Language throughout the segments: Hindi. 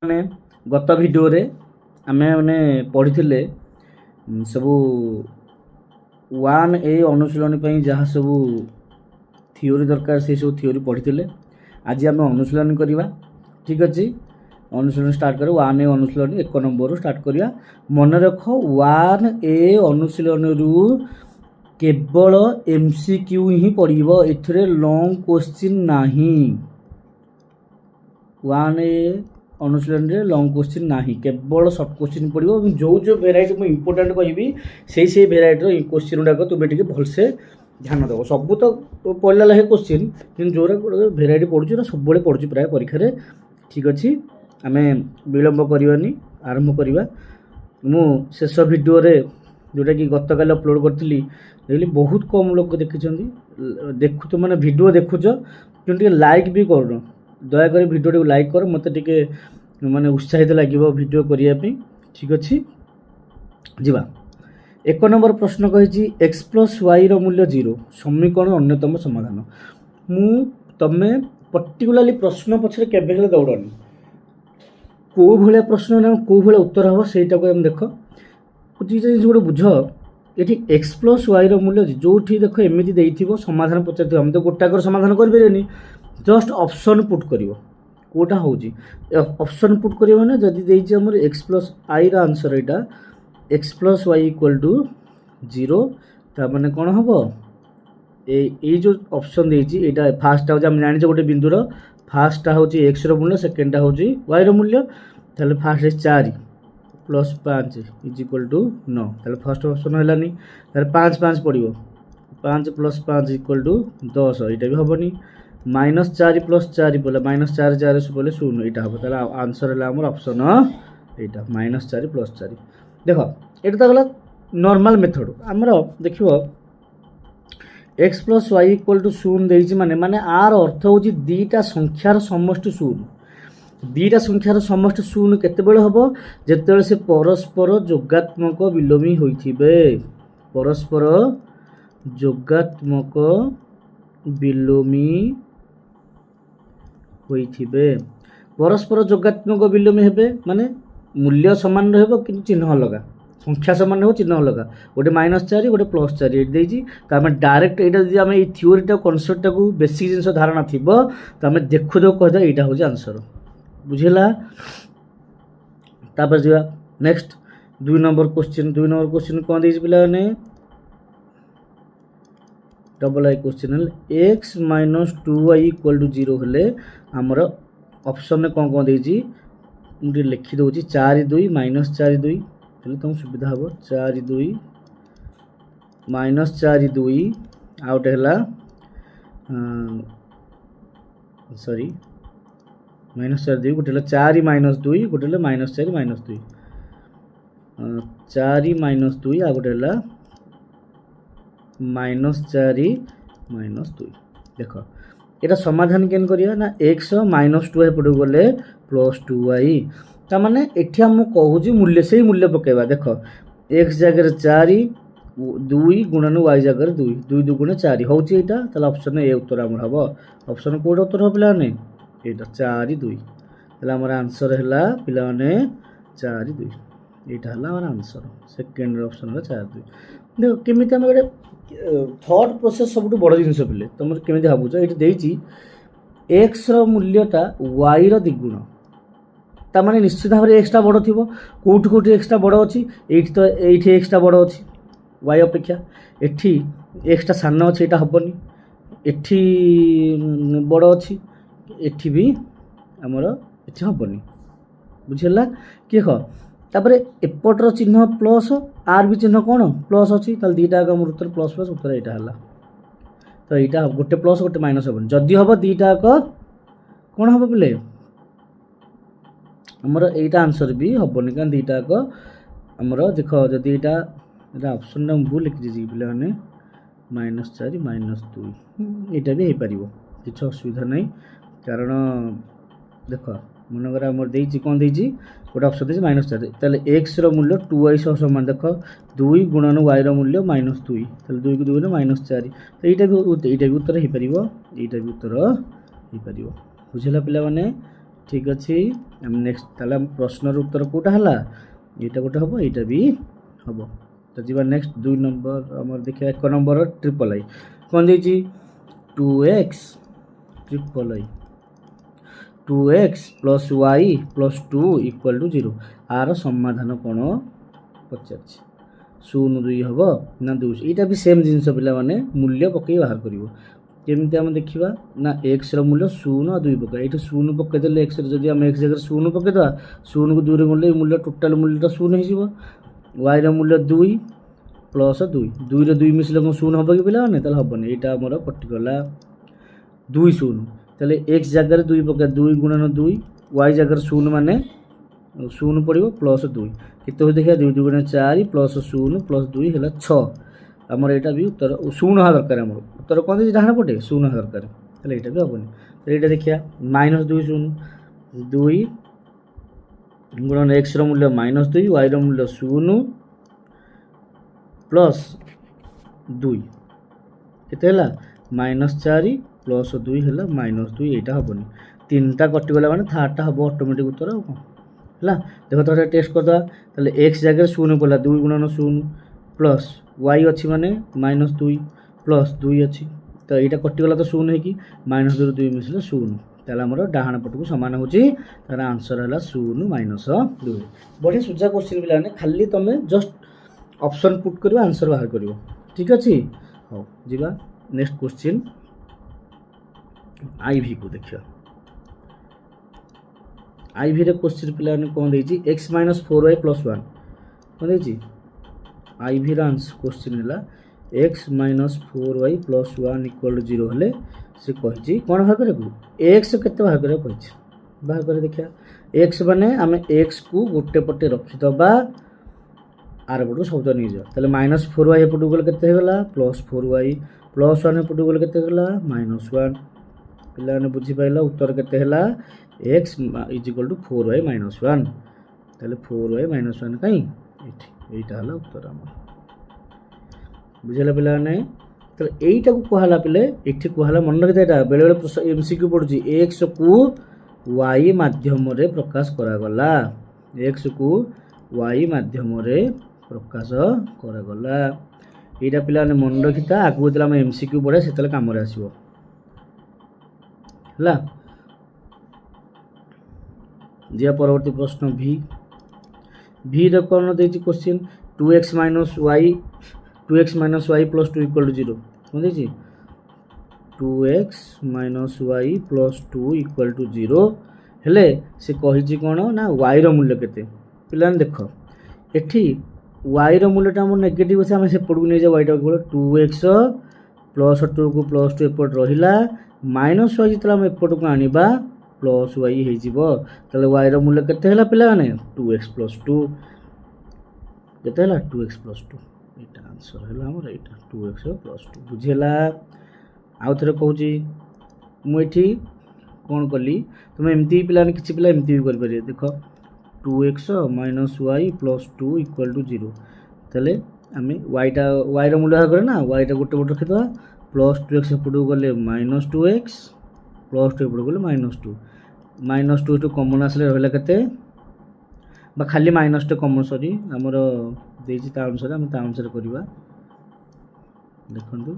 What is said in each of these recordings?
ମାନେ ଗତ ଭିଡ଼ିଓରେ ଆମେ ମାନେ ପଢ଼ିଥିଲେ ସବୁ 1A ଅନୁଶୀଳନୀ ପାଇଁ ଯାହା ସବୁ ଥିଓରି ଦରକାର ସେ ସବୁ ଥିଓରି ପଢ଼ିଥିଲେ। ଆଜି ଆମେ ଅନୁଶୀଳନୀ କରିବା। ଠିକ୍ ଅଛି, ଅନୁଶୀଳନୀ ଷ୍ଟାର୍ଟ କରିବା। 1A ଅନୁଶୀଳନୀ 1 ନମ୍ବରରୁ ଷ୍ଟାର୍ଟ କରିବା। ମନେ ରଖ 1A ଅନୁଶୀଳନୀରୁ କେବଳ MCQ ହିଁ ପଡ଼ିବ, ଏଥିରେ ଲଙ୍ଗ କ୍ୱେଶ୍ଚିନ୍ ନାହିଁ। 1A ଅନୁଶୀଳନୀରେ ଲଙ୍ଗ କ୍ୱେଶ୍ଚିନ୍ ନାହିଁ, କେବଳ ସର୍ଟ କ୍ୱେଶ୍ଚିନ୍ ପଡ଼ିବ। ଏବଂ ଯେଉଁ ଭେରାଇଟି ମୁଁ ଇମ୍ପୋର୍ଟାଣ୍ଟ କହିବି ସେଇ ଭେରାଇଟିର କ୍ୱେଶ୍ଚିନ୍ ଗୁଡ଼ାକ ତୁମେ ଟିକେ ଭଲସେ ଧ୍ୟାନ ଦେବ। ସବୁ ତ ପଢ଼ିଲା ଲେଖେ କ୍ୱେଶ୍ଚିନ୍, କିନ୍ତୁ ଯେଉଁଟା ଭେରାଇଟି ପଢ଼ୁଛି ନା ସବୁବେଳେ ପଢ଼ୁଛି ପ୍ରାୟ ପରୀକ୍ଷାରେ। ଠିକ୍ ଅଛି, ଆମେ ବିଳମ୍ବ କରିବାନି, ଆରମ୍ଭ କରିବା। ମୁଁ ଶେଷ ଭିଡ଼ିଓରେ ଯେଉଁଟାକି ଗତକାଲି ଅପଲୋଡ଼ କରିଥିଲି ଦେଖିଲି ବହୁତ କମ୍ ଲୋକ ଦେଖିଛନ୍ତି। ଦେଖୁଛ ମାନେ ଭିଡ଼ିଓ ଦେଖୁଛ କିନ୍ତୁ ଟିକେ ଲାଇକ୍ ବି କରୁନ। ଦୟାକରି ଭିଡ଼ିଓଟିକୁ ଲାଇକ୍ କର, ମୋତେ ଟିକେ ମାନେ ଉତ୍ସାହିତ ଲାଗିବ ଭିଡ଼ିଓ କରିବା ପାଇଁ। ଠିକ୍ ଅଛି, ଯିବା। 1 ନମ୍ବର ପ୍ରଶ୍ନ କହିଛି x + yର ମୂଲ୍ୟ 0, ସମୀକରଣ ଅନ୍ୟତମ ସମାଧାନ। ତମେ ପର୍ଟିକୁଲାରଲି ପ୍ରଶ୍ନ ପଛରେ କେବେ ହେଲେ ଦୌଡ଼ନି। କେଉଁ ଭଳିଆ ପ୍ରଶ୍ନ ନା କେଉଁ ଭଳିଆ ଉତ୍ତର ହେବ ସେଇଟାକୁ ଆମେ ଦେଖ। ଜିନିଷ ଗୋଟେ ବୁଝ, ଏଠି x + yର ମୂଲ୍ୟ ଯେଉଁଠି ଦେଖ ଏମିତି ଦେଇଥିବ ସମାଧାନ ପଚାରିଥିବ, ଆମେ ତ ଗୋଟାକର ସମାଧାନ କରିପାରିବାନି। ଜଷ୍ଟ ଅପସନ୍ ପୁଟ୍ କରିବ କେଉଁଟା ହେଉଛି। ଅପସନ୍ ପୁଟ୍ କରିବ ମାନେ ଯଦି ଦେଇଛି ଆମର x + yର ଆନ୍ସର୍ ଏଇଟା x + y = 0, ତାମାନେ କ'ଣ ହେବ? ଏଇ ଯେଉଁ ଅପସନ୍ ଦେଇଛି ଏଇଟା ଫାର୍ଷ୍ଟଟା ହେଉଛି ଆମେ ଜାଣିଛେ ଗୋଟେ ବିନ୍ଦୁର ଫାର୍ଷ୍ଟଟା ହେଉଛି xର ମୂଲ୍ୟ, ସେକେଣ୍ଡଟା ହେଉଛି yର ମୂଲ୍ୟ। ତାହେଲେ ଫାର୍ଷ୍ଟ 4 + 5 = 9, ତାହେଲେ ଫାର୍ଷ୍ଟ ଅପସନ୍ ହେଲାନି। ତାହେଲେ 5 5 ପଡ଼ିବ, 5 + 5 = 10, ଏଇଟା ବି ହେବନି। -4 + 4 ପଡ଼ିଲା, -4 4 ପଡ଼ିଲେ 0, ଏଇଟା ହେବ। ତାହେଲେ ଆନ୍ସର୍ ହେଲା ଆମର ଅପସନ୍ ଏଇଟା -4 + 4। ଦେଖ ଏଇଟା ତ ଗଲା ନର୍ମାଲ୍ ମେଥଡ଼। ଆମର ଦେଖିବ x + y = 0 ଦେଇଛି ମାନେ ଆର ଅର୍ଥ ହେଉଛି ଦୁଇଟା ସଂଖ୍ୟାର ସମଷ୍ଟି 0। ଦୁଇଟା ସଂଖ୍ୟାର ସମଷ୍ଟି 0 କେତେବେଳେ ହେବ? ଯେତେବେଳେ ସେ ପରସ୍ପର ଯୋଗାତ୍ମକ ବିଲୋମୀ ହୋଇଥିବେ। ପରସ୍ପର ଯୋଗାତ୍ମକ ବିଲୋମୀ ହୋଇଥିବେ। ପରସ୍ପର ଯୋଗାତ୍ମକ ବିଲୋମୀ ହେବେ ମାନେ ମୂଲ୍ୟ ସମାନ ରହିବ କିନ୍ତୁ ଚିହ୍ନ ଅଲଗା, ସଂଖ୍ୟା ସମାନ ରହିବ ଚିହ୍ନ ଅଲଗା। ଗୋଟେ -4 ଗୋଟେ +4 ଏଇଠି ଦେଇଛି। ତ ଆମେ ଡାଇରେକ୍ଟ ଏଇଟା ଯଦି ଆମେ ଏଇ ଥିଓରିଟା କନସେପ୍ଟଟାକୁ ବେସିକ୍ ଜିନିଷ ଧାରଣା ଥିବ ତ ଆମେ ଦେଖୁ କହିଦେବା ଏଇଟା ହେଉଛି ଆନ୍ସର୍। ବୁଝିଲା? ତାପରେ ଯିବା next 2 number question. 2 number question କ'ଣ ଦେଇଛି ପିଲାମାନେ? ଡବଲ୍ I କ୍ୱେଶ୍ଚିନ୍ ହେଲେ x - 2y = 0 ହେଲେ ଆମର ଅପସନ୍ରେ କ'ଣ ଦେଇଛି ମୁଁ ଟିକେ ଲେଖିଦେଉଛି। 4 2 -4 2 ହେଲେ ତୁମକୁ ସୁବିଧା ହେବ। 4 2 -4 2, ଆଉ ଗୋଟେ ହେଲା ସରି -4 2, ଗୋଟେ ହେଲା 4 - 2, ଗୋଟେ ହେଲା -4 - 2, 4 - 2, ଆଉ ଗୋଟେ ହେଲା -4 - 2। ଦେଖ ଏଇଟା ସମାଧାନ କେମିତି କରିବା ନା x -2 ଏପଟକୁ ଗଲେ +2y, ତାମାନେ ଏଠି ମୁଁ କହୁଛି ମୂଲ୍ୟ ସେଇ ମୂଲ୍ୟ ପକାଇବା। ଦେଖ x ଜାଗାରେ 4, 2 ଗୁଣନ y ଜାଗାରେ 2, 2 2 ଗୁଣେ 4 ହେଉଛି ଏଇଟା। ତାହେଲେ ଅପସନ୍ ଏ ଉତ୍ତର ଆମର ହେବ। ଅପସନ୍ କେଉଁଟା ଉତ୍ତର ହେବ ପିଲାମାନେ? ଏଇଟା 4 2। ତାହେଲେ ଆମର ଆନ୍ସର୍ ହେଲା ପିଲାମାନେ 4 2, ଏଇଟା ହେଲା ଆମର ଆନ୍ସର୍। ସେକେଣ୍ଡ ଅପସନ୍ ହେଲା 4 2। ଦେଖ କେମିତି ଆମେ ଗୋଟେ ଥଟ୍ ପ୍ରୋସେସ୍ ସବୁଠୁ ବଡ଼ ଜିନିଷ ପିଲେ ତୁମର କେମିତି ଭାବୁଛ? ଏଇଠି ଦେଇଛି xର ମୂଲ୍ୟଟା yର ଦ୍ୱିଗୁଣ, ତାମାନେ ନିଶ୍ଚିତ ଭାବରେ xଟା ବଡ଼ ଥିବ। କେଉଁଠି xଟା ବଡ଼ ଅଛି? ଏଇଠି xଟା ବଡ଼ ଅଛି y ଅପେକ୍ଷା। ଏଠି xଟା ସାନ ଅଛି, ଏଇଟା ହେବନି। ଏଠି ବଡ଼ ଅଛି, ଏଠି ବି ଆମର ଏଠି ହେବନି। ବୁଝିଲା କି? ଦେଖ ତାପରେ ଏପଟର ଚିହ୍ନ ପ୍ଲସ୍, ଆର୍ ବି ଚିହ୍ନ କ'ଣ ପ୍ଲସ୍ ଅଛି। ତାହେଲେ ଦୁଇଟା ଯାକ ଆମର ଉତ୍ତର ପ୍ଲସ୍ ପ୍ଲସ୍, ଉତ୍ତର ଏଇଟା ହେଲା। ତ ଏଇଟା ଗୋଟେ ପ୍ଲସ୍ ଗୋଟେ ମାଇନସ୍ ହେବନି। ଯଦି ହେବ ଦୁଇଟା ଯାକ କ'ଣ ହେବ ପିଲେ? ଆମର ଏଇଟା ଆନ୍ସର୍ ବି ହେବନି, କାରଣ ଦୁଇଟା ଯାକ ଆମର ଦେଖ ଯଦି ଏଇଟା ଅପସନ୍ଟା ମୁଁ ଭୁଲ ଲେଖିଦେଇଛି ପିଲାମାନେ -4 -2, ଏଇଟା ବି ହେଇପାରିବ, କିଛି ଅସୁବିଧା ନାହିଁ। କାରଣ ଦେଖ ମନେକର ଆମର ଦେଇଛି କ'ଣ ଦେଇଛି, ଗୋଟେ ଅପସନ୍ ଦେଇଛି -4, ତାହେଲେ xର ମୂଲ୍ୟ 2y ସହ ସମାନ। ଦେଖ 2 ଗୁଣନ yର ମୂଲ୍ୟ -2, ତାହେଲେ 2 କୁ 2 ଗୁଣନ -4, ଏଇଟା ବି ଉତ୍ତର ହେଇପାରିବ, ଏଇଟା ବି ଉତ୍ତର ହେଇପାରିବ। ବୁଝିଲା ପିଲାମାନେ? ठीक अच्छे आम नेक्स्ट ताले प्रश्नर उत्तर कोटा हला एटा गोटे हम यहाँ भी हम तो जी नेक्स्ट 2 नंबर आम देखिए 1 नंबर ट्रिपल आई कौन देखिए 2x ट्रिपल आई 2x plus y plus 2 equal to 0 आर समाधान कौन पचार 0 2 हम ना 2 यहाँ भी सेम जिनस पे मूल्य पकई बाहर कर केमती आम देखा ना एक्स रूल्य 0 2 पक ये 0 पकईदे एक्स जब आम एक्स जगह 0 पकईद 0 को 2 मूल्य मूल्य टोटाल मूल्य 0 हो वाई रूल्य 2 प्लस 2 2 2 मिसले कौन 0 हम कि पे हेनी यहाँ आमर कटिगला 2 0 ताले एक्स जगह 2 पक 2 गुणन 2 वाई जगह 0 माने 0 पड़ो प्लस 2 केते देखिए 2 2 गुणन 4 प्लस 0 प्लस 2 है 6 आमर यहाँ भी उत्तर 0 हाँ दरकार आम उत्तर कौन देती डाण पटे 0 हाँ दरकार ताले यहाँ भी हेनी तो यहाँ देखिए -2 0 2 गुणन एक्स रूल्य -2 वाई रूल्य 0 प्लस 2 केते -4 प्लस 2 है -2 यहाँ हेनी 3टा कटिगला मैंने थार्डटा हम ऑटोमेटिक उत्तर है देख तो टेस्ट करदे ताले एक्स जगह 0 पड़ा 2 गुणन 0 प्लस वाई अच्छी माने -2 प्लस 2 अच्छी तो यहाँ कटिगला तो 0 है -2 2 मिसले 0 ताले आमर डाहाण पटक सामान हो तार आंसर है 0 -2 बढ़िया सुजा क्वेश्चन पे खाली तुम जस्ट ऑप्शन पुट कर आंसर बाहर कर ठीक अच्छे हाँ जीवा नेक्स्ट क्वेश्चन आईवी को देखिए आईवी रे क्वेश्चन पे कौन देती एक्स -4y + 1 कौन देती आईवी आंसर क्वेश्चन है एक्स -4y + 1 इक्वल 0 हेले से कही कौन बाहर करा एक्स केते बाहर करा बाहर कर देखिए एक्स माने आम एक्स को गोटे पटे रखीदबा आर पटू शब्द नहीं जा ताले -4y एपटू गले केते गला +4y +1 एपटू गले केते गला -1 पिला ने बुझी पाइला उत्तर केते हला x = 4y - 1 ताले 4y - 1 कहीं एटा हला उत्तर आम बुझेला पिला ने तो एटा को कहला पिले एठी कहला मन रखिता एटा बेले बेले एमसीक्यू पडुची x को y माध्यम रे प्रकाश करा गला x को y माध्यम रे प्रकाश करा गला एटा पिला ने मन रखिता आगु जेला हम एमसीक्यू पढे सेतले काम रे आसीबो हला दिया परवर्ती प्रश्न भी रे कौन देती क्वेश्चन 2x - y + 2 = 0 कौन देती 2x - y + 2 = 0 हेले से कही कौन ना y रो मूल्य केते पिला देख एठी y रो मूल्यटा हम नेगेटिव अच्छे आम से पड़ू नहीं जाए y 2x + 2 को +2 एपट रहिला -y जितला हम एपट को आनिबा +y हो ताले y रो मूल्य केते हला पिला माने 2x + 2 केते हला 2x + 2 एटा आंसर हला हमर एटा 2x + 2 बुझेला आउ थरे कहूची मु एठी कोन कली तुम एमती पिला ने किछि पिला एमती भी कर परिए देखो 2x - y + 2 = 0 ताले आमे y रो मूल्य बाहर करे ना y टा गोटे गोटे रखिदवा +2x एपटू गले -2x +2 एपटू गले -2 -2 टू कॉमन आसले रहला केते बा खाली -2 कॉमन सॉरी हमर देजी ता अनुसार हम ता अनुसार करबा देखंतु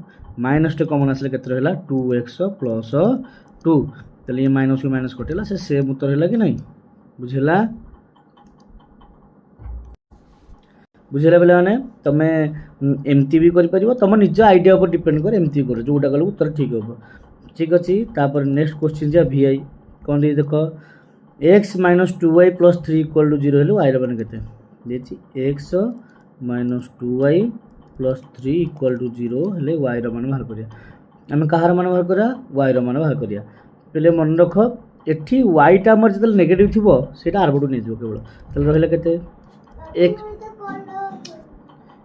-2 कॉमन आसले केते रहला 2x + 2 तले ये माइनस को माइनस कटेला से सेम उत्तर हैला कि नहीं बुझेला बेले मैंने तुम एमती भी कर तुम निज आइडिया पर डिपेंड कर एमती कर जोटा कल उत्तर ठीक हम ठीक अच्छे तापर नेक्स्ट क्वेश्चन जा वी आई कौन दे देख x - 2y + 3 = 0 हेले y मान के x - 2y + 3 = 0 हेले y मान बाहर करिया आम कहार मान बाहर करिया y मान बाहर करिया पहले मन रख एठी y टा हमर जतल नेगेटिव थिबो सेटा आर बडू नै दियो केवल तले रहले केते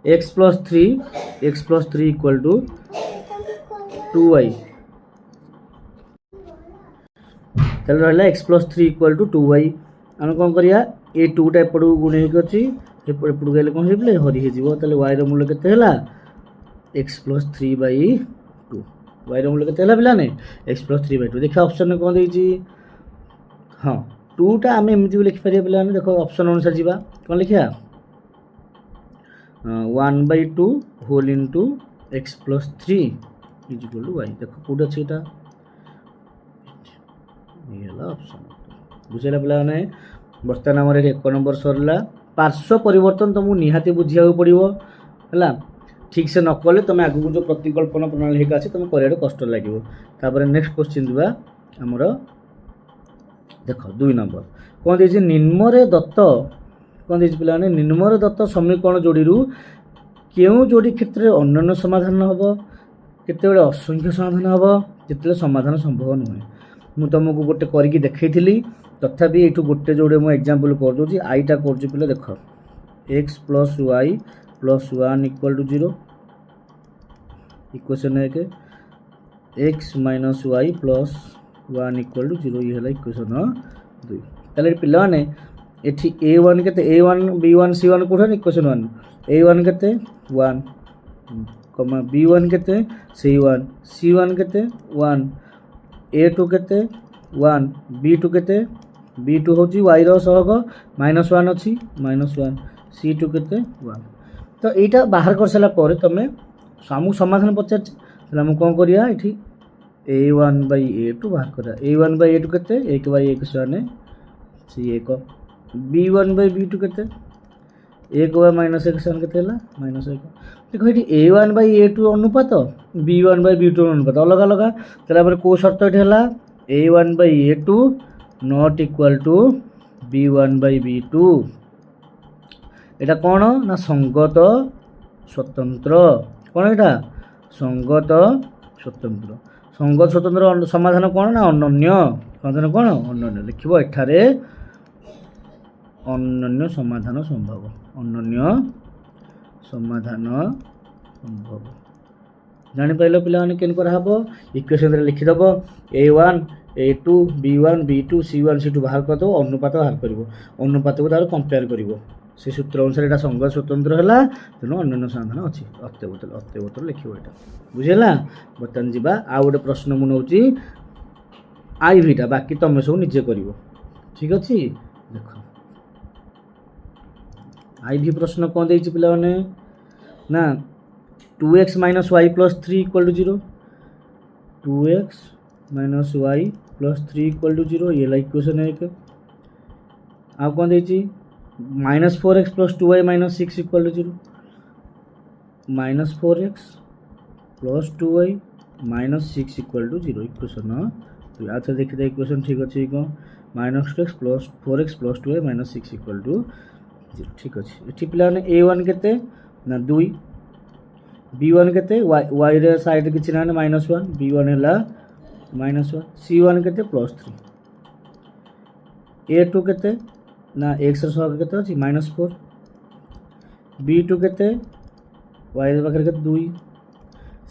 x + 3 = 2y तले रहला x + 3 = 2y आम कोन करिया ए 2 टा एपडू गुणे के अछि एपडू गेले कोन हेबले हरि हे जीवो तले y रो मूल्य केते हैला x + 3/2 y रो मूल्य केते हैला पिला ने x + 3/2 देखा ऑप्शन में कोन देछि हाँ टूटा आम एमती भी लिखिपर पे देख ऑप्शन अनुसार जी कौन लिखा 1/2 whole into x plus 3 is equal to y देख कौट अच्छे यहाँ ऑप्शन बुझेगा पे बर्तमान आम 1 नंबर सरला पार्श्व परिवर्तन तुमको निहाती बुझा पड़ो है ठीक से नकले तुम आगू जो प्रतिकल्पना प्रणाली है तुम कर कष्ट लगे तापर नेक्स्ट क्वेश्चन जी आमर देख 2 नंबर कौन दे निम्नरे दत्त कौन दे पे निम्नरे दत्त समीकरण जोड़ी क्यों जोड़ी क्षेत्र में अन्य समाधान हम केत असंख्य समाधान हम जिते समाधान संभव नुहे मुझे तुमको गोटे करके देखी तथापि ये गोटे जोड़े मुझे एग्जाम्पल करदे आईटा कर पे देख x plus y plus 1 equal to 0 equation 1 x minus y plus 1 equal to 0 ये है इक्वेशन 2 ताले पिलाने एठी a1 केते a1 b1 c1 कोठन equation 1 a1 केते 1 कमा b1 केते c1 c1 केते 1 a2 केते 1 b2 केते b2 होची y रो सहग -1 अछि -1 c2 केते 1 तो यहाँ बाहर कर सारा तुम सामू समाधान पचार आम कौन करिया ये a1/a2 बाहर करा a1/a2 केते 1/1 से सी 1 b1/b2 केते 1/-1 से केते -1 देखो ये a1/a2 अनुपात b1/b2 अनुपात अलग अलग तापर को शर्त ये है a1/a2 not equal to b1/b2 এটা কোণ না সঙ্গত স্বতন্ত্র কোণ এটা সঙ্গত স্বতন্ত্র সঙ্গত স্বতন্ত্র সমাধান কোণ না অনন্য সমাধান কোণ অনন্য লিখব এঠারে অনন্য সমাধান সম্ভব অনন্য সমাধান সম্ভব জানিপাইল পিলাମାନେ কেন করা হব ইকুয়েশন রে লিখিদেব a1 a2 b1 b2 c1 c2 বাহার করদেব অনুপাত বাহার করব অনুপাতকে তার কম্পেয়ার করব से सूत्र अनुसार यहाँ संगत स्वतंत्र है तेणु अन्य समाधान अच्छी अत्यवतर लिख यहाँ बुझेगा बर्तमान जावा आउ गोटे प्रश्न मुझे नौची आईटा बाकी तुम सब निजे कर ठीक अच्छे देख आईवी प्रश्न कौन दे पे ना 2x - y + 3 = 0 2x - y + 3 = 0 ये इक्वेशन 1 आउ कौन दे -4x + 2y - 6 = 0 -4x + 2y - 6 = 0 equation आउे देखिए इक्वेशन ठीक अच्छे कौन -2x + 4x + 2y - 6 = 0 ठीक अच्छे ये पे a1 केते ना 2 b1 केते y रे साइड किसी ना -1 b1 है -1 c1 केते +3 a2 केते ना एक्स सहग के अच्छी -4 b2 केते y पाखे के 2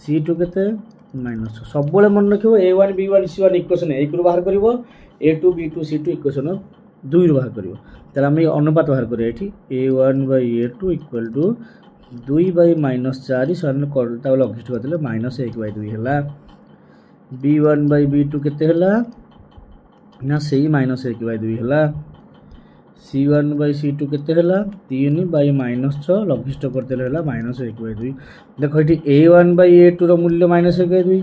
c2 केते -6 सब मन रख a1 b1 c1 इक्वेशन 1 रु बाहर कर a2 b2 c2 इक्वेशन 2 रु बाहर कर आम अनुपात बाहर कर a1/a2 = 2/-4 से लघिष्ठ करते -1/2 है b1/b2 केते ना से -1/2 है c1/c2 केते 3/-6 लघिष्ठ करते -1/2 देख ये a1/a2 मूल्य -1/2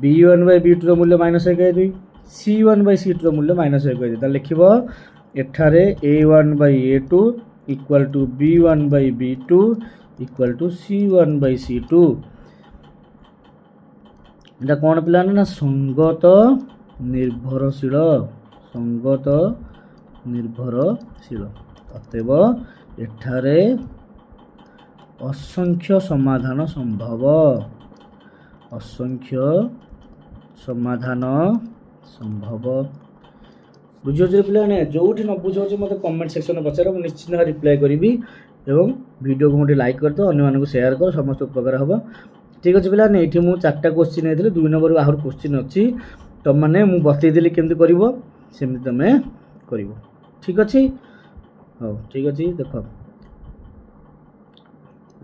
b1/b2 मूल्य -1/2 c1/c2 मूल्य -1/2 लिख एठारे a1/a2 = b1/b2 = c1/c2 এটা कौन पिला ना संगत निर्भरशील संगत निर्भरशील अतएव एठारे असंख्य समाधान संभव असंख्य समाधान संभव बुझे पे जो न बुझे मत कमेंट सेक्शन में पचार मुझे निश्चित भाव रिप्लाई करी एवं वीडियो को मुझे लाइक कर दो अन्य शेयर कर समस्त उपकार हम ठीक अच्छे पे ये मुझे 4टा क्वेश्चन नहीं 2 नंबर आहर क्वेश्चन अच्छी तुम मैंने मुझे बतईदेली केमती करमती तुम कर ठीक अच्छे हाँ ठीक अच्छे देख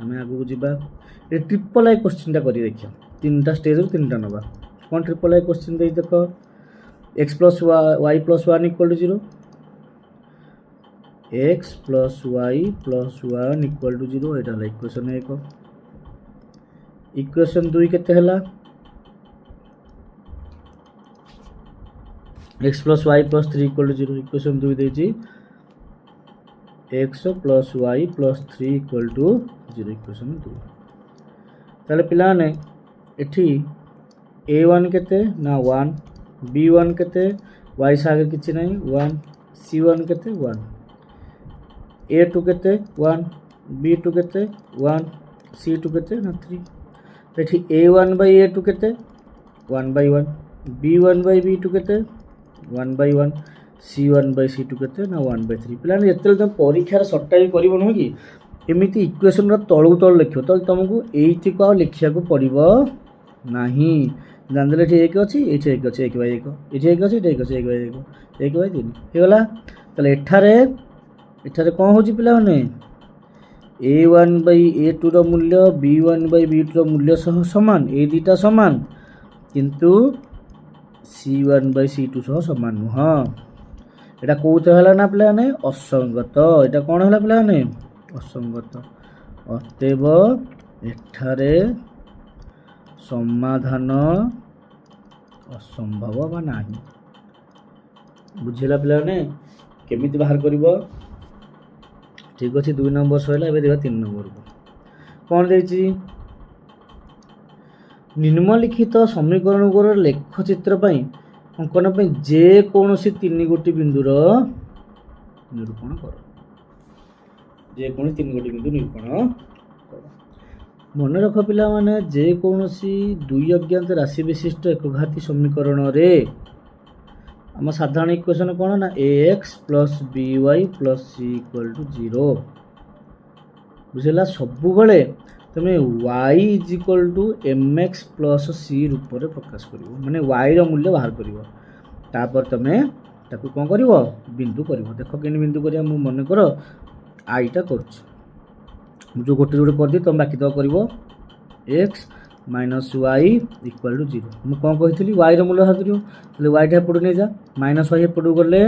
आम आगू जावा ये ट्रिपल आई क्वेश्चन कर देखिए 3टा स्टेज 3टा नवा कौन ट्रिपल आई क्वेश्चन दे देख x plus y plus 1 equal to 0 x plus y plus 1 equal to 0 एटा है इक्वेशन 1 इक्वेशन 2 केते हला x plus y plus 3 equal to 0 equation 2 देछि x plus y plus 3 equal to 0 equation 2 ताले पिला ने एठी a1 केते ना 1 b1 केते y सागर किछि नै 1 c1 केते 1 a2 केते 1 b2 केते 1 c2 केते ना 3 एठी a1 बाय a2 केते 1 बाय 1 b1 बाय b2 केते 1 बाय 1 c1 बाय c2 केते ना 1 बाय 3 पिला ने एतल तुम परीक्षा रे शॉर्ट टाइम करिवो न कि एमिति इक्वेशन रा तळु तळ लिखियो तो तुमको एइति को लिखिया को पड़िबो नाही जानदेले एठी एक अछि एठी एक अछि 1 बाय 1 एठी एक अछि एठी एक अछि 1 बाय 1 1 बाय 3 हे गला तले एठारे कोन होची पिला माने a1 बाय a2 रो मूल्य b1 बाय b2 रो मूल्य सह समान ए दुटा समान किंतु c1 बाय c2 सह समान न एटा कोते हला ना पिला ने असंगत एटा कोन हला पिला ने असंगत अतएव एठारे समाधान असंभव बा नाही बुझिला पिला ने केमिति बाहर करिवो ठीक अछि 2 नंबर सइला एबे देखा 3 नंबर को कोन देछि निम्नलिखित समीकरण गुर लेख चित्र पई अंकन पई जे कोनोसी 3 गोटी बिंदुर निरूपण करो जे कोनोसी 3 गोटी बिंदु निरूपण मन रख पिला माने जे कोनोसी दुई अज्ञात राशि विशिष्ट एकघाती समीकरण रे आम साधारण इक्वेशन कोन ना ax plus by plus c equal to 0 बुझला सबु बेले तमे y is equal to mx plus c रूप रे प्रकाश करिवो माने y रो मूल्य बाहर करिवो तापर तमे ताकू कोन करिवो बिंदु करिवो देखो केन बिंदु करिया मु मन करो i टा करछ जो गोटे जोड़े कर दी तुम बाकी तो करिवो x minus y equal to 0 मु कोन कहितली y रो मूल्य बाहर करिवो तले y टा पडु नै जा माइनस y पडु गले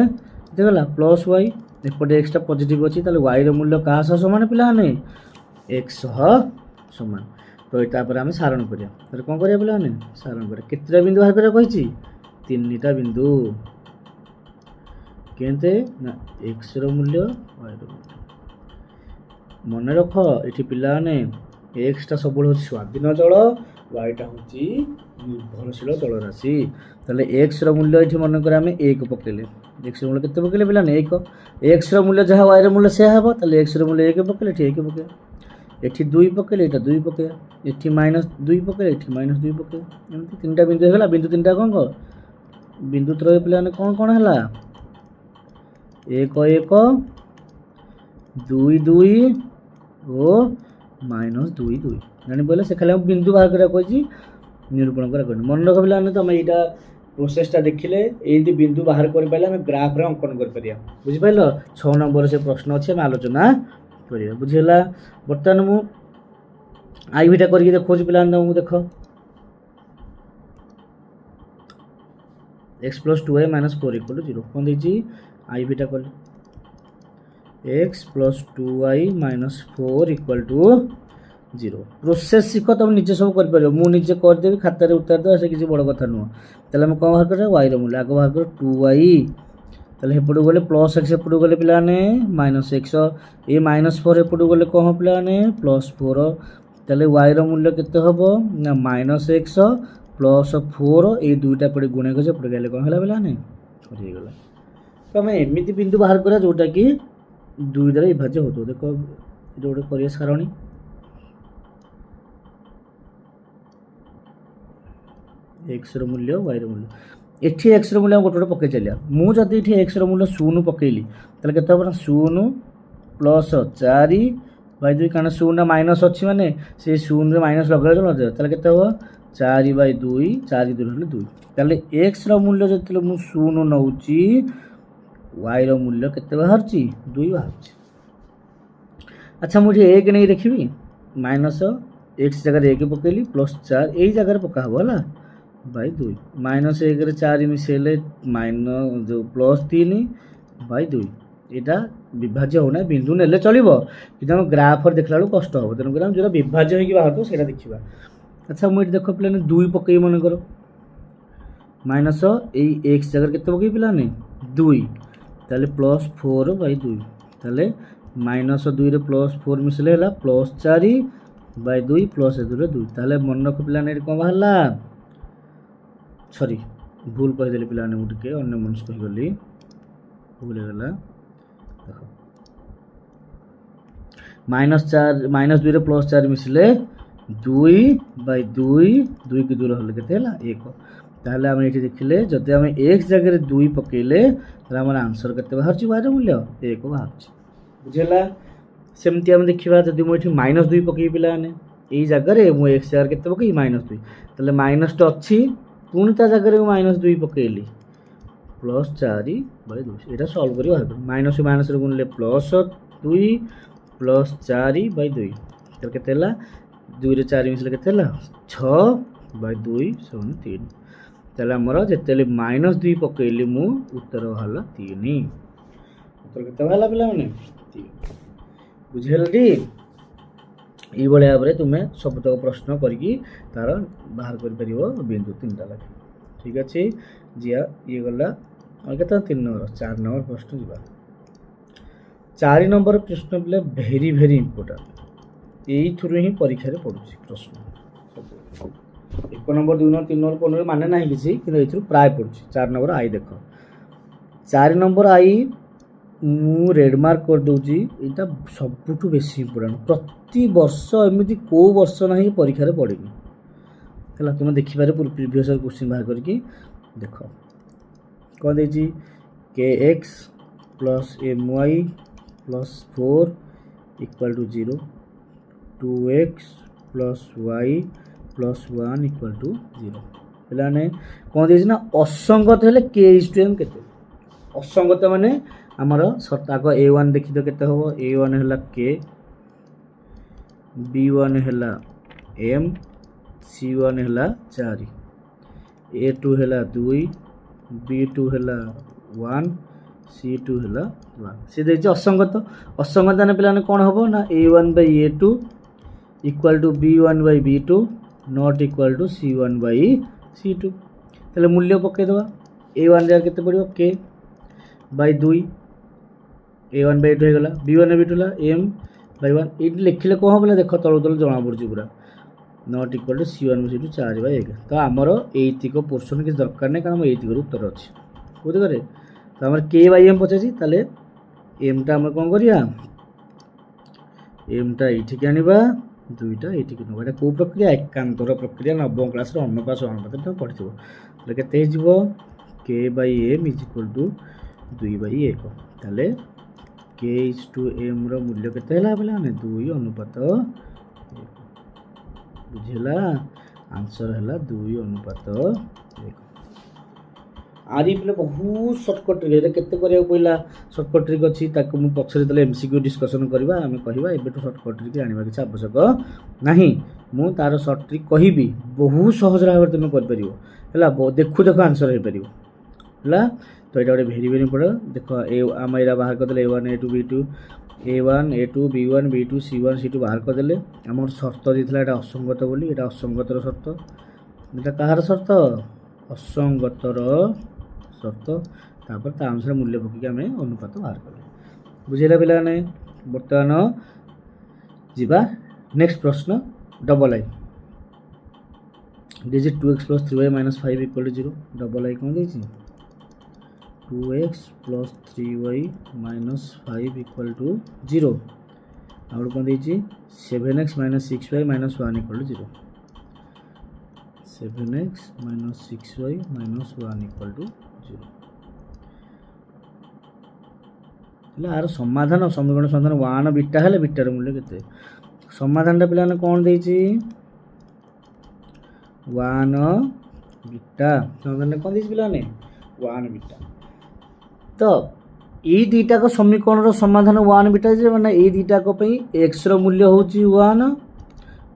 देखला प्लस y एपटे x टा पॉजिटिव अछि तले y रो मूल्य का सह समान पिला नै x सह समान तो एटा पर हम सारण करिया तले कोन करिया पिला नै सारण करिया केतरा बिंदु बाहर करिया कहिछि तीनटा बिंदु केनते ना x रो मूल्य y रो मूल्य मन रख एठी पिला ने x टा सबल हो स्वाधीन चल y टा होची निर्भरशील चल राशि तले x रो मूल्य एठी मन कर हम 1 पकेले x रो मूल्य केते पकेले पिला ने 1 x रो मूल्य जहा y रो मूल्य से हबो तले x रो मूल्य 1 पकेले एठी 1 पके एठी 2 पकेले एटा 2 पके एठी -2 पकेले एठी -2 पके एमति तीनटा बिंदु हेला बिंदु तीनटा कोन को बिंदु त्रय पिला ने कोन कोन हेला 1 1 2 2 ओ -2 2 जानि बोले से खाली हम बिंदु बाहर करा कोछि निरूपण करा कोन मन रख बिला ने त हम एटा प्रोसेस टा देखिले एदी बिंदु बाहर कर पाइले हम ग्राफ रे अंकन कर परिया बुझि पाइलो 6 नंबर से प्रश्न अछि हम आलोचना करिया बुझिला बर्तन मु आई बिटा करके देखो पिला ने देखो x + 2y - 4 = 0 कोन देछि आई बिटा कर x + 2y - 4 = 0 प्रोसेस सिख तुम निजे सब कर परियो मु निजे कर देबी खाता रे उतार दो से किसी बड़ कथा नु तले हम कोन बाहर कर y रो मूल्य आगो बाहर कर 2y तले हेपडु गले +x हेपडु गले पिला ने -x ए -4 हेपडु गले कोन पिला ने +4 तले y रो मूल्य केते हबो ना -x +4 ए दुईटा पडे गुणे गजे पडे गेले कोन हला पिला ने हो गेला तमे एमिति बिंदु बाहर करा जोटा कि दुई द्वारा विभाज्य होतो देखो जोडे करिया सारणी x रो मूल्य y रो मूल्य एठी x रो मूल्य गोटे पके चलिया मु जदी एठी x रो मूल्य 0 पकेली तले केते हो 0 प्लस 4 बाय 2 काना 0 ना माइनस अछि माने से 0 रे माइनस लगले न तले केते हो 4 बाय 2 4 2 हले 2 तले x रो मूल्य जतिले मु 0 नउची y रो मूल्य केते बाहरची 2 बाहरची अच्छा मुझे 1 नहीं देखिबी माइनस x जगह 1 पकेली प्लस 4 एई जगह पका हबो हला बाई 2 माइनस 1 रे 4 मिसेले माइनस जो प्लस 3 बाई 2 यहाँ विभाज्य होना बिंदु नेले चलो कि आम ग्राफ देखला बेलू कष्ट हम तेणुक आम जो विभाज्य होगी बाहर तो देखा। अच्छा मुझे देख पे 2 पकई मन कर माइनस यही एक्स जगह के पकई पे 2 ताले प्लस 4 बाई 2 ताले माइनस 2 रे प्लस 4 मिसले है प्लस 4 बाई 2 प्लस 2 2 ताले मन रख पे कौन बाहर सॉरी भूल कहीदेली पे मुझे अन्य मनुष्य कहीगली भूल होगा देख माइनस 2 रे प्लस 4 मिसले 2 बाई 2 2 की दूर हल के 1 ताहले आम ये देखिले जदि आम एक्स जगह 2 पकेले आम आंसर के बाहर बाहर मूल्य 1 बाहर बुझेगा। सेमती आम देखा जब मुझे माइनस 2 पकई पे यही जगह मुझे एक्स जगह के पकई माइनस 2 ताहले माइनस टा अच्छी पुणी ता जगह माइनस 2 पकईली प्लस 4 बाई 2 यहाँ सल्व कर बाहर माइनस माइनस गुणिले प्लस 2 प्लस 4 बाई 2 के 2 रे 4 मिसले के 6 बाई 2 7 3 ताले आमर जिते माइनस 2 पकईली मु उत्तर बाहर 3 उत्तर के बाहर पे 3 बुझेलटी ये भाव में तुम्हें सबतक प्रश्न करके तार बाहर कर बिंदु 3टा लगे ठीक अच्छे जिया ये गला के 3 नंबर 4 नंबर प्रश्न जा 4 नंबर प्रश्न पे भेरी भेरी इंपोर्टाट यही थ्रु ही परीक्षा पड़ुଛି प्रश्न 1 नंबर 2 नंबर 3 नंबर 4 नंबर माने ना कि प्राय पड़ुଛି 4 नंबर आई देख 4 नंबर आई मु रेड मार्क कर दूची यहाँ सबुठ बेसी इंपोर्टाट प्रति वर्ष एमती कौ वर्ष ना परीक्षा पड़ेगी है तुम देखिपारे प्रिवियस क्वेश्चन बाहर करके देख कौन देती के x plus M y plus 4 equal to 0 2x plus y plus 1 equal to 0 पे कौन देती ना असंगत हेले के इज टू एम के असंगत माने आमर सर्त आग A1 देखी तो केते होबो A1 है के B1 है m C1 है 4 A2 है 2 B2 है 1 C2 है 1 सी देखिए असंगत असंगत ने पे कौन हम ना A1 by A2 equal to B1 by B2 not equal to C1 by C2 तेल मूल्य पकईदे A1 जगह के पड़ो के बाई 2 A1 बाई 2 होगा B1 बाई 2 m बाई 1 ये लिखिले कौन हम देख तलू तल जना पड़ी पूरा not equal to C1 by C2 4 by 1 तो आमर एतिक पोर्सन किसी दरकार नहीं कारण एतिक उत्तर अच्छे कौन करे तो आम के बाई एम पचासी ताले एमटा आम कौन करिया एमटा ये आनिबा 2टा ये ना कौ प्रक्रिया एकांतर प्रक्रिया नवम क्लास अनुपात अनुपात पढ़ी तो के K by M is equal to 2 by 1 ताले के इज टू एम रूल्य के 2 अनुपात बुझेगा आंसर है 2 अनुपात 1 आरी पे बहुत सर्टकट ट्रिक केते करिया पइला सर्टकट ट्रिक अच्छी मुझे पछरे दे एमसीक्यू डिस्कसन करवा आम कहवा एबेठू सर्टकट ट्रिक आने किसी आवश्यक नहीं मु तार सर्ट ट्रिक कहबी बहुत सहज भाव में तुम कर देखु देख आंसर हो पार है तो यहाँ गोटे भेरी भेरी इंपोर्टेंट देख आम यहाँ बाहर करदे A1 A2 B2 A1 A2 B1 B2 C1 C2 बाहर करदे आम सर्त देता है असंगत बोली ये असंगतर सर्त यहाँ कहार सर्त असंगतर सर्त तापर ता अनुसार मूल्य पकईकि आम अनुपात बाहर कले बुझेगा पे बर्तमान जीवा नेक्स्ट प्रश्न double I digit 2x plus 3y minus 5 equal to 0 double I कौन देखिए 2x plus 3y minus 5 equal to 0 out कौन देखिए 7x minus 6y minus 1 equal to 0 7x minus 6y minus 1 equal to 0 यार समाधान समीकरण समाधान 1 बीटा है बीटार मूल्य के समाधान पे कौन देती 1 बीटा समाधान कौन देती पे 1 बीटा तो ये दुईटा को समीकरण समाधान 1 बीटा मैंने ये दुईटा को एक्स मूल्य हूँ 1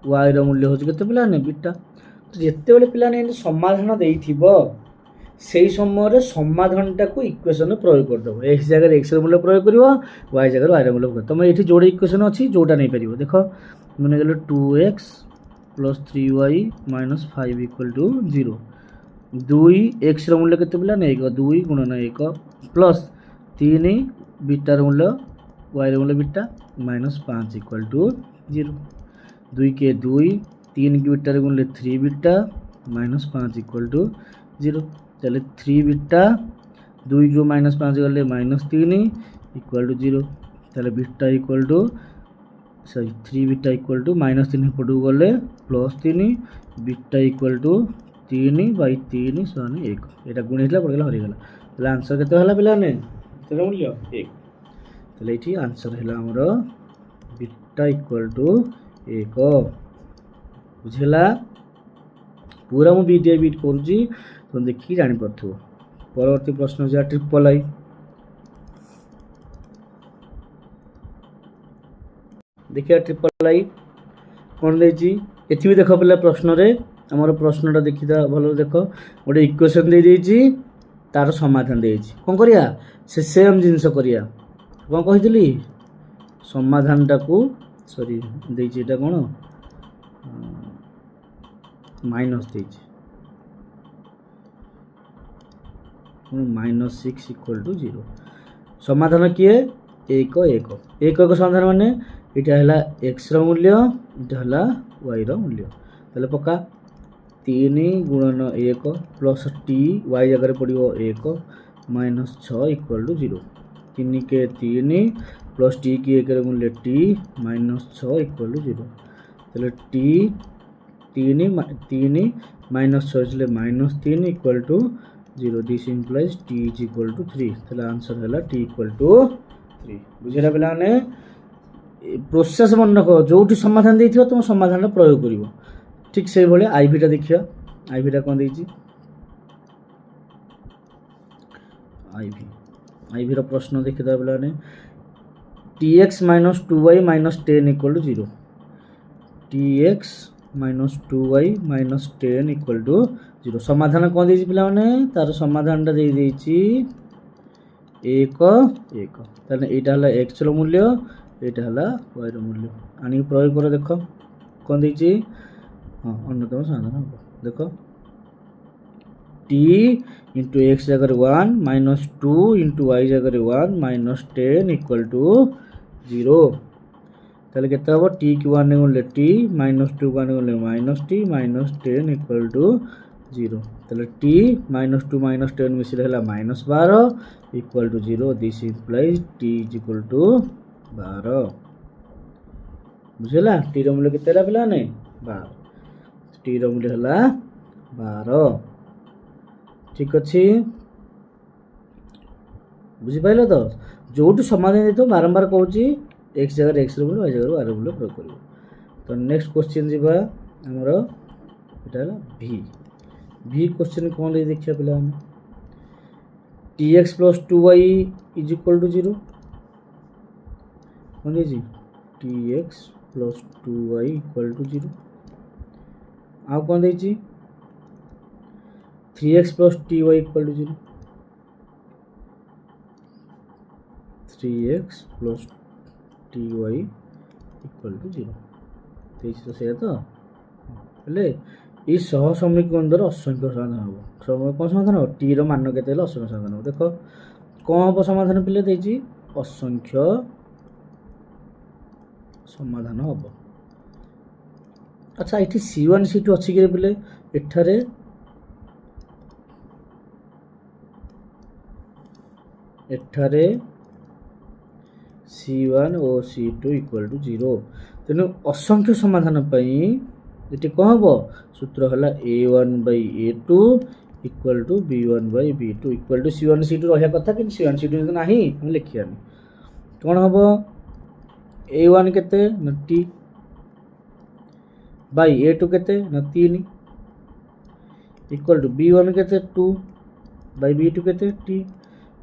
वाई मूल्य हूँ के बीटा ଯେତେବେଳେ ପିଲାମାନେ ଏମିତି ସମାଧାନ ଦେଇଥିବ ସେଇ ସମୟରେ ସମାଧାନଟାକୁ ଇକ୍ୱେସନରେ ପ୍ରୟୋଗ କରିଦେବ। ଏକ୍ସ ଜାଗାରେ ଏକ୍ସର ମୂଲ୍ୟ ପ୍ରୟୋଗ କରିବ, ୱାଇ ଜାଗାରେ ୱାଇର ମୂଲ୍ୟ ପ୍ରୟୋଗ। ତୁମେ ଏଇଠି ଯୋଡ଼େ ଇକ୍ୱେସନ୍ ଅଛି ଯୋଉଟା ନେଇପାରିବ। ଦେଖ ମନେକର 2x + 3y - 5 = 0। 2xର ମୂଲ୍ୟ କେତେ ପିଲା ନା 1, 2 × 1 ପ୍ଲସ୍ 3 ବିଟାର ମୂଲ୍ୟ ୱାଇର ମୂଲ୍ୟ ବିଟା -5 = 0। 2 × 2 3 ବିଟାର ମୂଲ୍ୟ 3 ବିଟା -5 = 0। তাহলে 3 বিটা 2 × -5 গেলে -3 = 0। তাহলে beta equal to 3 beta equal to -3 এপটକୁ গলে +3 বিটা ইকুয়াল টু 3/3 = 1। এটা গুণ ହେଇଥିଲା পড়ିଗଲା ହରିଗଲା। তাহলে आंसर কেতে হলা পিলাने କେତେ ମୂଲ୍ୟ 1। তাহলে ଏଠି आंसर ହେଲା ଆମର ବିଟା ଇକୁଆଲ ଟୁ 1। ବୁଝିଲା? पूरा मु बीटीआई बीट करूची तो देखिए जानी पड़थो। परवर्ती प्रश्न जा ट्रिपल आई। देखिए ट्रिपल आई कौन देजी एथि भी देखो पिला प्रश्न रे हमर प्रश्नटा देखिदा भलो देखो गोटे इक्वेशन दे देजी तार समाधान देजी कोन करिया से सेम जिंस करिया कोन कहितली समाधानटा को सॉरी देजी एटा कोन माइनस देजी -6 = 0। समाधान किए 1 1 1 1 समाधान माने इटा हला x रो मूल्य इटा हला y रो मूल्य। तले पक्का 3 × 1 प्लस t y जगह पड़िबो 1 -6 = 0। 3 के 3 प्लस t की 1 रो मूल्य t -6 = 0। तले t 3 -6 इसलिए -3 = 0। This implies t = 3। तले आंसर हला t = 3। बुझिला पिला ने प्रोसेस मन रख जोठी समाधान देथिबो तुम समाधान प्रयोग करिवो। ठीक से भले आईवीटा देखिया आईवीटा कोन देछि आईवी रो प्रश्न देखिदा पिला ने tx - 2y - 10 = 0। tx - 2y - 10 = 0। समाधान कोन देछि पिला माने तार समाधानटा दे देछि 1 1। ताने एटा हला x रो मूल्य एटा हला y रो मूल्य आनी प्रयोग कर देखो कोन देछि हां अन्यतम समाधान हो देखो t * x जगह 1 - 2 * y जगह 1 -10 = 0। তাহলে কেতে হবে t কি 1 নে গুণলে t -2 1 নে গুণলে -t -10 = 0। তাহলে t -2 -10 মিশিলে হলা -12 = 0। This implies t = 12। बुझला t रो मूल्य केते हला पिला ने 12 t रो मूल्य हला 12। ठीक अछि बुझि पाइलो तो जोटू समाधान देतो बारंबार कहूची x जगह x रो मूल्य y जगह y रो मूल्य प्रयोग करियो। तो नेक्स्ट क्वेश्चन जीवा हमरो एटा हला v क्वेश्चन कोन दे देखिया पिला हम tx + 2y = 0 कोन दे जी tx + 2y = 0। आ कोन दे जी 3x + ty = 0 3x + ty = 0। तेजी तो से तो हेले ई सह समीकरण द्वारा असंख्य समाधान हो समय कोन समाधान हो t रो मान केते हेले असंख्य समाधान हो। देखो कोन हो समाधान पिले देजी असंख्य समाधान होबो। अच्छा इठी c1 c2 अछि के पिले एठारे c1 और c2 = 0। तेनु असंख्य समाधान पई एटी को हबो सूत्र हला a1/a2 = b1/b2 = c1 c2 रहया कथा कि c1 c2 तो नाही हम लिखियानी कोन हबो a1 केते न t बाय a2 केते न 3 = b1 केते 2 बाय b2 केते t।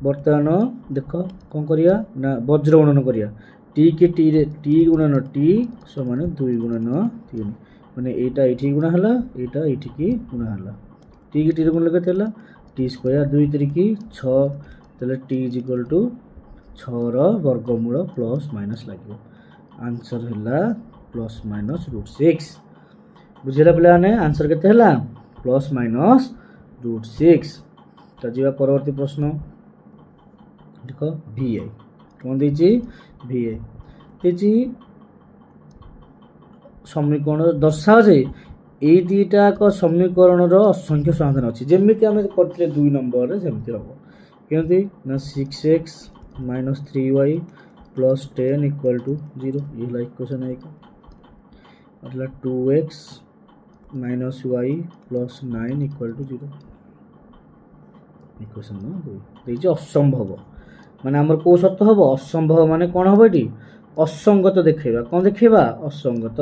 बर्तमान देखो कौन करिया ना वज्र गुणन करिया t के t रे t गुणन t समान 2 गुणन 3 मैंने एटा ये गुणा है एटा ये गुणा है टी की टी गुण के T square 2 3 6 T is equal to 6 वर्गमूल प्लस माइनस लगे आंसर है प्लस माइनस √6 बुझेगा पे आंसर के प्लस माइनस √6 तो जी परवर्ती प्रश्न देख VI कौन देती VI देती समीकरण दर्शा जे ये दुईटाक समीकरण असंख्य समाधान अच्छी जमी आम करते 2 नंबर सेमती हम कमी ना 6x - 3y + 10 = 0 ये इक्वेशन 1 मतलब 2x - y + 9 = 0 इक्वेशन 2 असंभव माने आमर कौ सत्य हम असंभव माने कौन हम ये असंगत देखा कौन देखा असंगत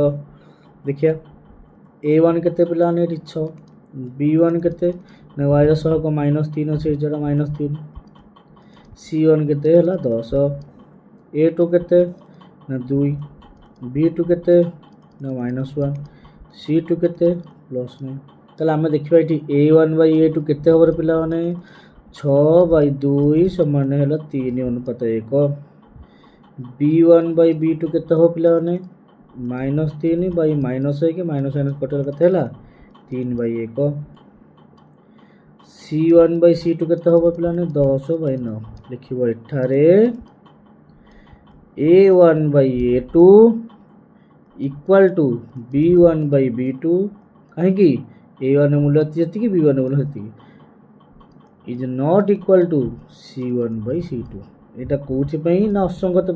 देखिए A1 केते पिला ने 6 B1 केते ना y सहक -3 अच्छे जरा -3 C1 केते हला 10 A2 केते ना 2 B2 केते ना -1 C2 केते +9 ताले आमे देखिबा एठी A1 / A2 केते होबर पिला माने 6/2 समान है 3:1 B1 / B2 केते हो पिला माने -3 / -1 माइनस कटल केते 3/1 C1 / C2 केते हो पिला माने 10/9 लिखिबो एठारे A1 / A2 = B1 / B2 कहीं की A1 मूल्य जी B1 मूल्य जी is not equal to C1 / C2 एटा कौन ना असंगत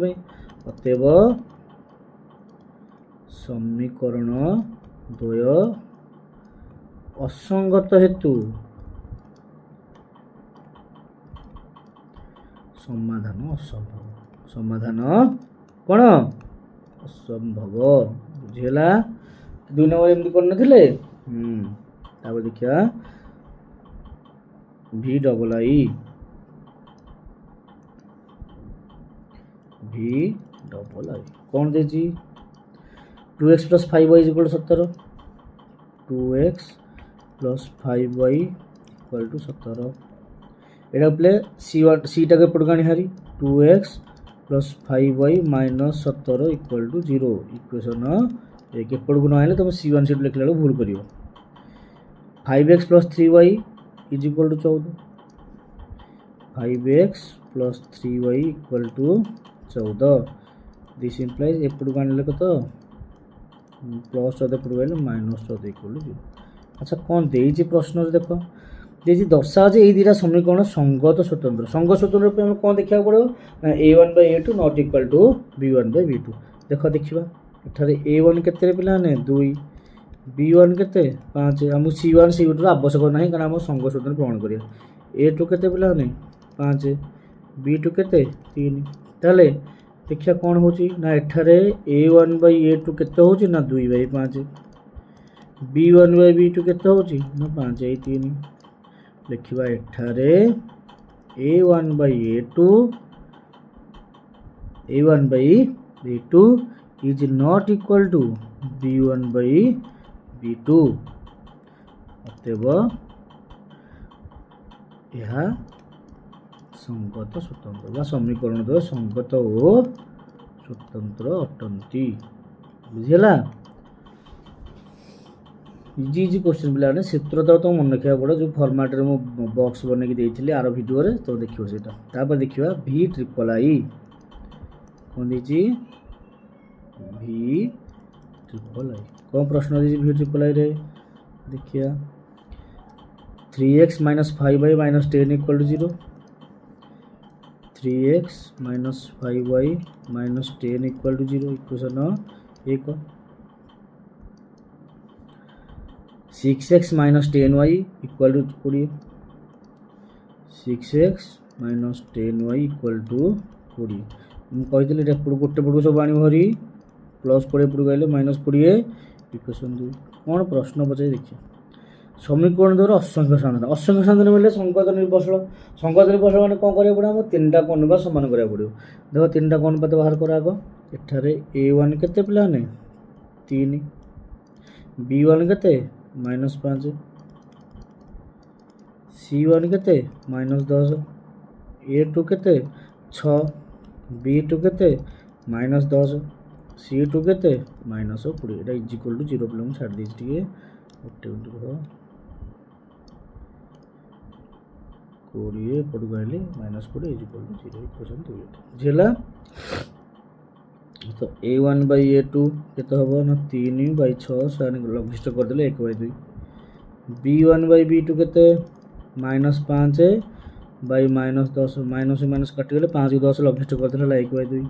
अतएव समीकरण द्वय असंगत हेतु समाधान असंभव समाधान कौन असंभव बुझेला 2 नंबर एमती कर नथिले तापर देखिया VII कौन देजी 2x + 5y = 17 2x + 5y = 17 एटा प्ले C1 सीटा के पड़गाणी हारी 2x + 5y - 17 = 0 इक्वेशन एक पड़गु न आइले तुम C1 सीट लिखला बेलू भूल करियो 5x + 3y = 14 5x + 3y = 14 this implies एपटू आने कत +14 एपटू आइले -14 = 0 अच्छा कौन देजी प्रश्न देख देजी दर्शा जे ये दुटा समीकरण संगत स्वतंत्र पे हम कौन देखा पड़ो A1 / A2 not equal to B1 / B2 देखा एठारे A1 केते पिला ने 2 B1 केते 5 हम C1 C2 आवश्यक नहीं कारण हम संग स्वतंत्र प्रमाण करिया A2 केते पिला ने 5 B2 केते 3 ताले देखिया कौन होची ना एठारे A1 / A2 केते होची ना 2/5 B1 / B2 केते होची ना 5/3 लिखिबा एठारे A1 / B2 is not equal to B1 / B2 अतएव यह संगत स्वतंत्र समीकरण द्वय संगत और स्वतंत्र अटंती बुझेला इजी इजी क्वेश्चन पिला चित्र तो मन रखा पड़ो जो फॉर्मेट रे मो बॉक्स बने देइथिले आर वीडियो रे तो देखियो सेटा तापर देखिबा VIII कौन देछि VIII कौन प्रश्न देछि VIII रे देखिया 3x - 5y - 10 = 0 3x - 5y - 10 = 0 equation 1 6x - 10y = 20 6x - 10y = 20 मुझे कहती गोटे पड़ू सब आनी भरी +20 पड़ू गए -20 इक्वेशन 2 कौन प्रश्न पचार देखिए समीकरण द्वारा असंख्य समाधान मिले संगत निर्भरशील मैंने कौन करा पड़ो आम 3टा कोण बा सामान करा पड़ो देख 3टा कोण पात बाहर कर आग एठारे A1 केते पिला ने 3 B1 केते -5 C1 केते -10 A2 केते 6 B2 केते -10 C2 केते -20 एटा इज इक्वल टू 0 प्लस छाड़ दे टिके 20 पड़ गए -20 इज इक्वल टू 0% झेला तो A1 बाई A2 केते हबो ना 3 बाई 6 से लघिष्ठ कर देले 1 बाई 2 B1 बाई B2 केते -5 बाई -10 माइनस माइनस कटि गले 5 को 10 लघिष्ठ कर देले 1 बाई 2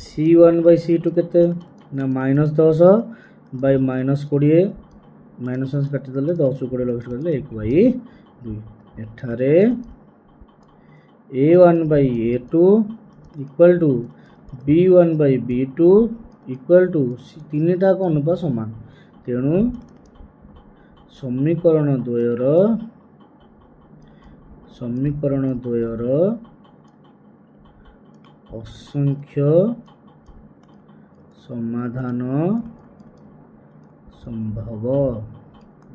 C1 बाई C2 केते ना -10 बाई -20 माइनस माइनस काटि देले 10 को 20 लघिष्ठ कर देले 1 बाई 2 एठारे A1 by A2 equal to B1 by B2 equal to तीनटा को अनुपात समान तेणु समीकरण द्वयर असंख्य समाधान संभव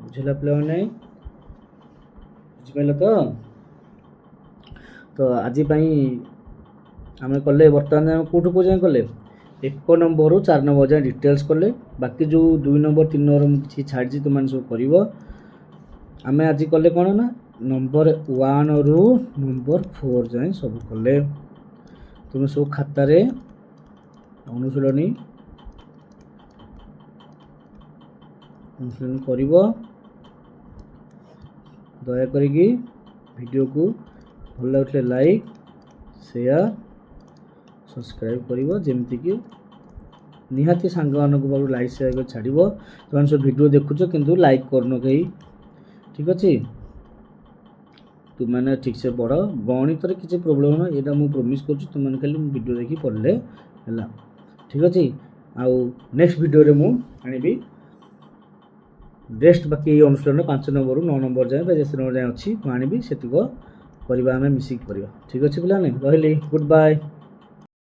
बुझला पे बुझिपाल तो आज आम कले बर्तमान आम कौटू को जाए कले 1 नंबर रु 4 नंबर जाए डिटेल्स कले बाकी जो 2 नंबर 3 नंबर मुझे छाड़ी तुम सब कर आम आज कले कौन ना नंबर 1 रु नंबर 4 जाए सब कले तुम सब खातार अनुशीलनी कर दयाक वीडियो को भल लगे लाइक शेयर सब्सक्राइब कर जमती कि निहाती सांग मानक लाइक शेयर छाड़ तुम सब वीडियो देखुच किंतु लाइक करन कहीं ठीक अच्छे तुमने ठीक से पढ़ गणित किसी प्रोब्लेम ना यहाँ मुझे प्रोमिस कर तुमने खाली वीडियो देखी पढ़ले है ठीक अच्छे आउ नेक्स्ट वीडियो रे मुझे रेस्ट बाकी अनुशीलन 5 नंबर 9 नंबर जाए 10 नंबर जाए अच्छी आनी से करवा आम मिसिक कर ठीक अच्छे पे रही गुड बाय।